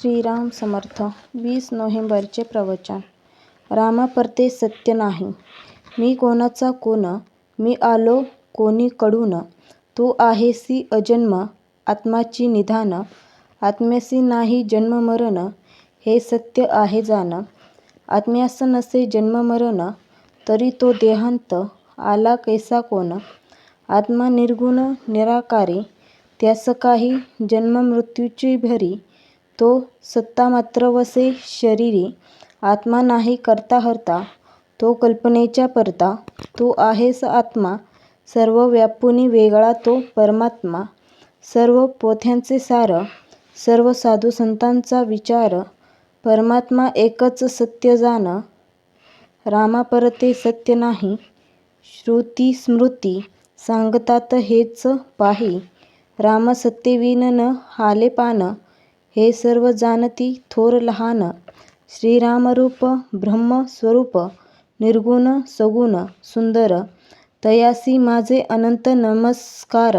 श्रीराम समर्थ. 20 नोव्हेंबरचे प्रवचन. रामा परते सत्य नाही. मी कोणाचा कोण, मी आलो कोणीकडून. तू आहेसी अजन्म, आत्माची निधान. आत्म्यासी नाही जन्म मरण, हे सत्य आहे जाण. आत्म्यास नसे जन्म मरण, तरी तो देहांत आला कैसा कोण. आत्मा निर्गुण निराकारी, त्यास काही जन्म मृत्यूची भरी. तो सत्ता मात्र वसे शरीरी, आत्मा नाही करता हरता, तो कल्पनेच्या परता. तू आहेस आत्मा, सर्व व्यापुनी वेगळा तो परमात्मा. सर्व पोथ्यांचे सार, सर्व साधू संतांचा विचार, परमात्मा एकच सत्य जाण. रामा परते सत्य नाही, श्रुती स्मृती सांगतात हेच पाही. राम सत्यविन न हाले पान, हे सर्व जाणती थोर लहान. श्रीरामरूप ब्रह्म स्वरूप, निर्गुण सगुण सुंदर. तयासी माझे अनंत नमस्कार.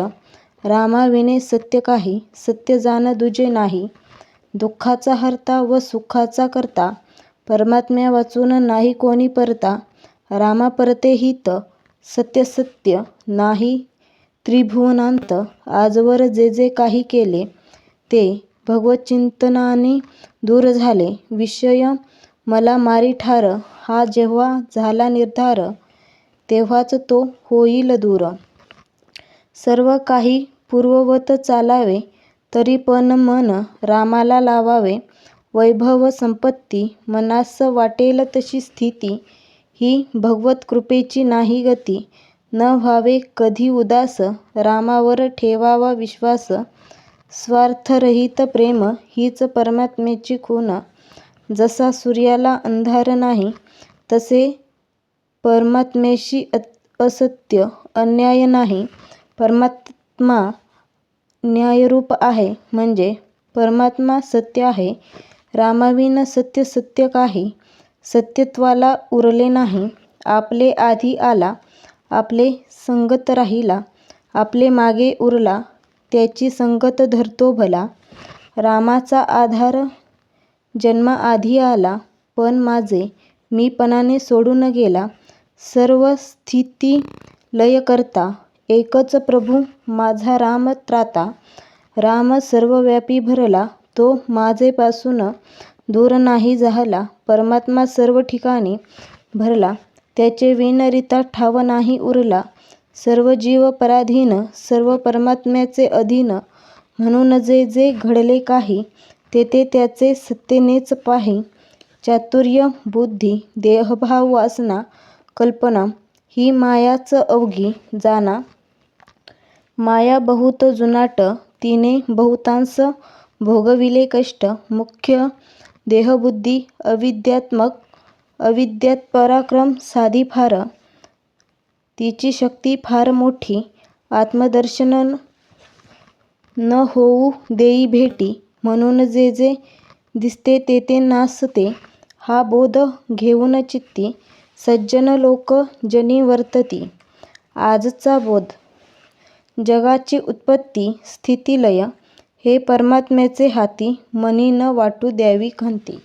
रामाविने सत्य काही, सत्य जाण दुजे नाही. दुःखाचा हर्ता व सुखाचा करता, परमात्म्या वाचून नाही कोणी परता. रामा परते हित, सत्य सत्य नाही त्रिभुवनांत. आजवर जे जे काही केले, ते भगवच्चिंतनाने दूर झाले. विषय मला मारी ठार, हा जेव्हा झाला निर्धार, तेव्हाच तो होईल दूर. सर्व काही पूर्ववत चालावे, तरी पण मन रामाला लावावे. वैभव संपत्ती मनास वाटेल तशी स्थिती, ही भगवत कृपेची नाही गती. न व्हावे कधी उदास, रामावर ठेवावा विश्वास. स्वार्थरहित प्रेम हीच परमात्म्याची खूण. जसा सूर्याला अंधार नाही, तसे परमात्म्याशी असत्य अन्याय नाही. परमात्मा न्यायरूप आहे, म्हणजे परमात्मा सत्य आहे. रामाविन सत्य सत्य काही, सत्यत्वाला उरले नाही. आपले आधी आला, आपले संगत राहिला, आपले मागे उरला, त्याची संगत धरतो भला. रामाचा आधार जन्माआधी आला, पण माझे मीपणाने सोडून गेला. सर्व स्थिती लय करता, एकच प्रभू माझा राम त्राता. राम सर्वव्यापी भरला, तो माझेपासून दूर नाही झाला. परमात्मा सर्व ठिकाणी भरला, त्याचे विनरिता ठाव नाही उरला. सर्व जीव पराधीन, सर्व परमात्म्याचे अधीन. म्हणून जे जे घडले काही, ते ते त्याचे सत्तेनेच पाही. चातुर्य बुद्धी देहभाव वासना कल्पना, ही मायाच अवघी जाणा. माया बहुत जुनाट, तिने बहुतांस भोगविले कष्ट. मुख्य देहबुद्धी अविद्यात्मक, अविद्यात पराक्रम साधी फार. तिची शक्ती फार मोठी, आत्मदर्शन न होऊ देई भेटी. म्हणून जे जे दिसते ते ते नासते, हा बोध घेऊन चित्ती. सज्जन लोक जनी वर्तती. आजचा बोध. जगाची उत्पत्ती स्थिती लय, हे परमात्म्याचे हाती. मनी न वाटू द्यावी खंती.